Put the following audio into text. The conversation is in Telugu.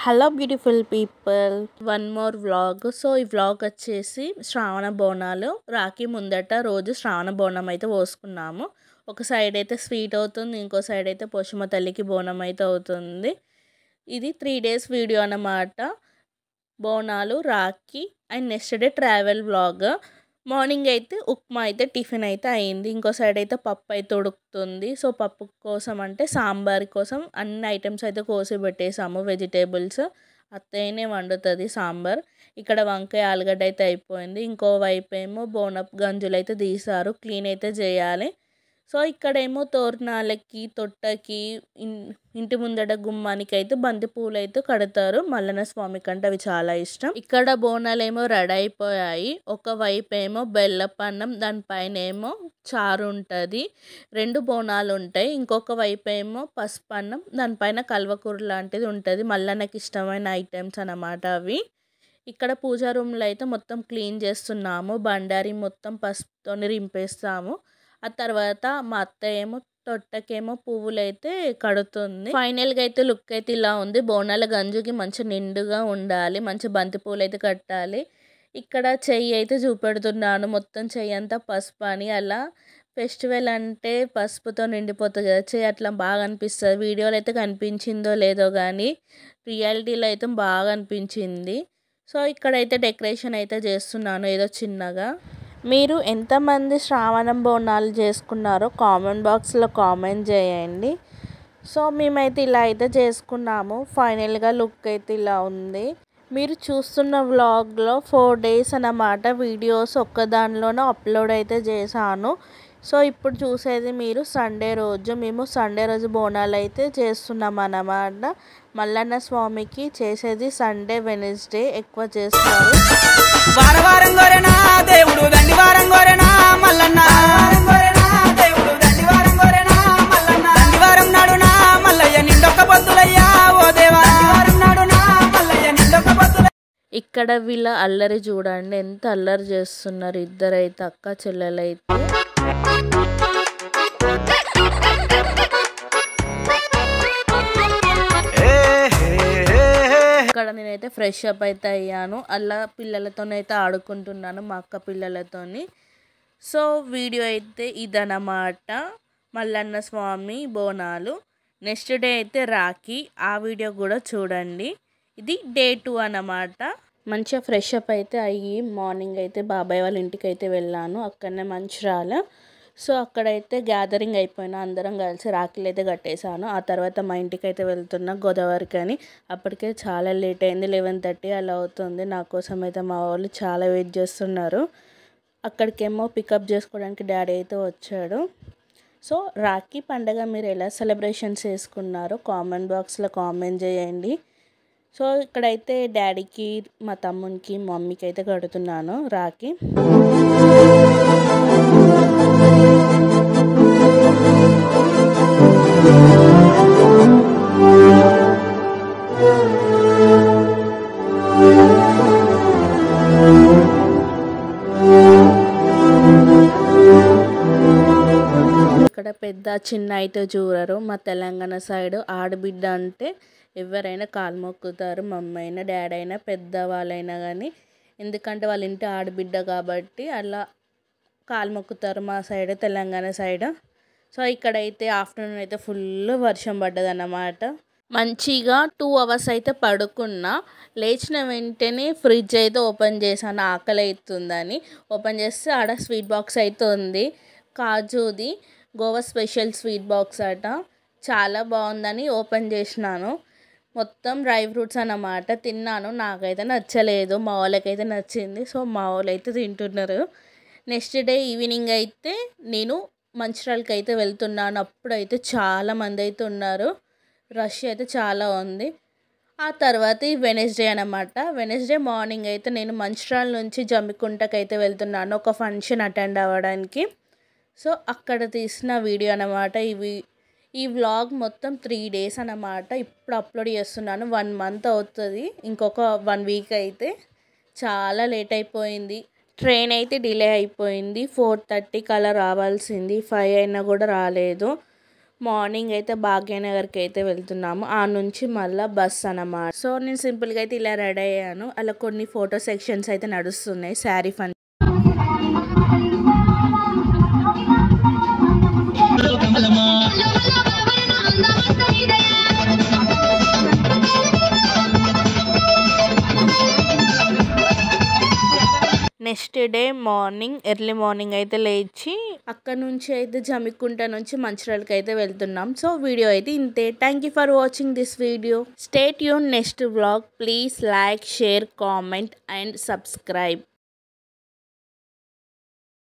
Hello beautiful people, one more vlog. So ఈ వ్లాగ్ వచ్చేసి శ్రావణ బోనాలు. రాఖీ ముందట రోజు శ్రావణ బోనం అయితే పోసుకున్నాము. ఒక సైడ్ అయితే స్వీట్ అవుతుంది, ఇంకో సైడ్ అయితే పోషమ్మ తల్లికి బోనం అయితే అవుతుంది. ఇది 3 days వీడియో అన్నమాట. Bonalu, Rakhi and next day travel vlog. Morning అయితే ఉప్మా అయితే టిఫిన్ అయితే అయింది. ఇంకో సైడ్ అయితే పప్పు అయితే ఉడుకుతుంది. సో పప్పు కోసం అంటే సాంబార్ కోసం అన్ని ఐటమ్స్ అయితే కోసి పెట్టేసాము. వెజిటేబుల్స్ అత్తయ్యనే వండుతుంది సాంబార్. ఇక్కడ వంకాయ ఆలుగడ్డ అయితే అయిపోయింది. ఇంకో వైపు ఏమో బోనప్ గంజులు అయితే తీసారు, క్లీన్ అయితే చేయాలి. సో ఇక్కడేమో తోరణాలకి, తొట్టకి, ఇంటి ముందట గుమ్మానికి అయితే బంతి పూలు అయితే కడతారు. మల్లన్న స్వామి కంటే అవి చాలా ఇష్టం. ఇక్కడ బోనాలు ఏమో రెడీ అయిపోయాయి. ఒకవైపు ఏమో బెల్లపన్నం, దానిపైన ఏమో చారు ఉంటుంది. 2 బోనాలు ఉంటాయి. ఇంకొక వైపు ఏమో పసుపన్నం, దానిపైన కల్వకూర లాంటిది ఉంటుంది. మల్లన్నకి ఇష్టమైన ఐటమ్స్ అన్నమాట అవి. ఇక్కడ పూజా రూమ్లో అయితే మొత్తం క్లీన్ చేస్తున్నాము. బండారి మొత్తం పసుపుతో రింపేస్తాము. ఆ తర్వాత మా అత్త ఏమో తొట్టకేమో పువ్వులు అయితే కడుతుంది. ఫైనల్గా అయితే లుక్ అయితే ఇలా ఉంది. బోనాల గంజుకి మంచి నిండుగా ఉండాలి, మంచి బంతి పూలు అయితే కట్టాలి. ఇక్కడ చెయ్యి అయితే చూపెడుతున్నాను, మొత్తం చెయ్యి అంతా పసుపు అని. అలా ఫెస్టివల్ అంటే పసుపుతో నిండిపోతుంది కదా చెయ్యి, అట్లా బాగా అనిపిస్తుంది. వీడియోలో అయితే కనిపించిందో లేదో కానీ రియాలిటీలో అయితే బాగా అనిపించింది. సో ఇక్కడైతే డెకరేషన్ అయితే చేస్తున్నాను ఏదో చిన్నగా. మీరు ఎంతమంది శ్రావణం బోనాలు చేసుకున్నారో కామెంట్ బాక్స్లో కామెంట్ చేయండి. సో మేమైతే ఇలా అయితే చేసుకున్నాము. ఫైనల్గా లుక్ అయితే ఇలా ఉంది. మీరు చూస్తున్న వ్లాగ్లో 4 days అన్నమాట. వీడియోస్ ఒక్కదానిలోనే అప్లోడ్ అయితే చేశాను. సో ఇప్పుడు చూసేది మీరు సండే రోజు. మేము సండే రోజు బోనాలు అయితే చేస్తున్నాం అన్నమాట. మల్లన్న స్వామికి చేసేది సండే, వెనస్డే ఎక్కువ చేస్తారు. వారం గోరెనా దేవుడు దండి వారం గోరెనా మల్లన్న, దేవుడు దండి వారం గోరెనా మల్లన్న, దండి వారం నాడునా మల్లయ్య నిండొక్క పొద్దులయ్యా ఓ దేవా, నాడునా మల్లయ్య నిండొక్క పొద్దుల. ఇక్కడ వీళ్ళ అల్లరి చూడండి, ఎంత అల్లరి చేస్తున్నారు ఇద్దరైతే, అక్క చెల్లెలైతే. ఇక్కడ నేనైతే ఫ్రెష్ అప్ అయితే అయ్యాను. అలా పిల్లలతోనైతే ఆడుకుంటున్నాను, మా అక్క పిల్లలతోని. సో వీడియో అయితే ఇదన్నమాట, మల్లన్న స్వామి బోనాలు. నెక్స్ట్ డే అయితే రాఖీ, ఆ వీడియో కూడా చూడండి. ఇది డే 2 అన్నమాట. మంచిగా ఫ్రెష్ అప్ అయితే అయ్యి మార్నింగ్ అయితే బాబాయ్ వాళ్ళ ఇంటికి అయితే వెళ్ళాను. అక్కడనే మంచిర్యాల. సో అక్కడైతే గ్యాదరింగ్ అయిపోయినా అందరం కలిసి రాఖీలు అయితే కట్టేశాను. ఆ తర్వాత మా ఇంటికి అయితే వెళ్తున్నా గోదావరికి అని. అప్పటికే చాలా లేట్ అయింది, 11:30 అలా అవుతుంది. నా కోసం అయితే మా వాళ్ళు చాలా వెయిట్ చేస్తున్నారు. అక్కడికేమో పికప్ చేసుకోవడానికి డాడీ అయితే వచ్చాడు. సో రాఖీ పండగ మీరు ఎలా సెలబ్రేషన్స్ చేసుకున్నారో కామెంట్ బాక్స్లో కామెంట్ చేయండి. సో ఇక్కడైతే డాడీకి, మా తమ్మునికి, మమ్మీకి అయితే కడుతున్నాను రాఖీ. ఇక్కడ పెద్ద చిన్న అయితే చూడరు. మా తెలంగాణ సైడ్ ఆడబిడ్డ అంటే ఎవరైనా కాలు మొక్కుతారు, మమ్మీ అయినా డాడీ అయినా పెద్దవాళ్ళైనా కానీ. ఎందుకంటే వాళ్ళ ఇంటి ఆడబిడ్డ కాబట్టి అలా కాలు మొక్కుతారు మా సైడ్, తెలంగాణ సైడ్. సో ఇక్కడైతే ఆఫ్టర్నూన్ అయితే ఫుల్ వర్షం పడ్డది అన్నమాట. మంచిగా 2 hours అయితే పడుకున్నా. లేచిన వెంటనే ఫ్రిడ్జ్ అయితే ఓపెన్ చేశాను, ఆకలి అవుతుందని. ఓపెన్ చేస్తే ఆడ స్వీట్ బాక్స్ అయితే ఉంది, కాజుది గోవా స్పెషల్ స్వీట్ బాక్స్ అట. చాలా బాగుందని ఓపెన్ చేసినాను. మొత్తం డ్రై ఫ్రూట్స్ అన్నమాట. తిన్నాను, నాకైతే నచ్చలేదు, మా వాళ్ళకైతే నచ్చింది. సో మా వాళ్ళు అయితే తింటున్నారు. నెక్స్ట్ డే ఈవినింగ్ అయితే నేను మంచిర్యాలకి అయితే వెళ్తున్నాను. అప్పుడైతే చాలామంది అయితే ఉన్నారు, రష్ అయితే చాలా ఉంది. ఆ తర్వాత ఈ వెనస్డే అన్నమాట. వెనస్డే మార్నింగ్ అయితే నేను మంచిర్యాల నుంచి జమ్మికుంటకి అయితే వెళ్తున్నాను ఒక ఫంక్షన్ అటెండ్ అవ్వడానికి. సో అక్కడ తీసిన వీడియో అన్నమాట. ఈ వ్లాగ్ మొత్తం 3 days అన్నమాట. ఇప్పుడు అప్లోడ్ చేస్తున్నాను. 1 month అవుతుంది, ఇంకొక 1 week అయితే. చాలా లేట్ అయిపోయింది, ట్రైన్ అయితే డిలే అయిపోయింది. 4:30 అలా రావాల్సింది, 5 అయినా కూడా రాలేదు. మార్నింగ్ అయితే భాగ్యనగర్కి అయితే వెళ్తున్నాము. ఆ నుంచి మళ్ళీ బస్ అన్నమాట. సో నేను సింపుల్గా అయితే ఇలా రెడీ అయ్యాను. అలా కొన్ని ఫోటో సెక్షన్స్ అయితే నడుస్తున్నాయి sari function. Next day morning early morning అయితే లేచి అక్కడ నుంచి అయితే జమ్మికుంట నుంచి మంచిర్యాలకి అయితే వెళ్తున్నాం. సో వీడియో అయితే ఇంతే. Thank you for watching this video. Stay tune next vlog. Please like, share, comment and subscribe.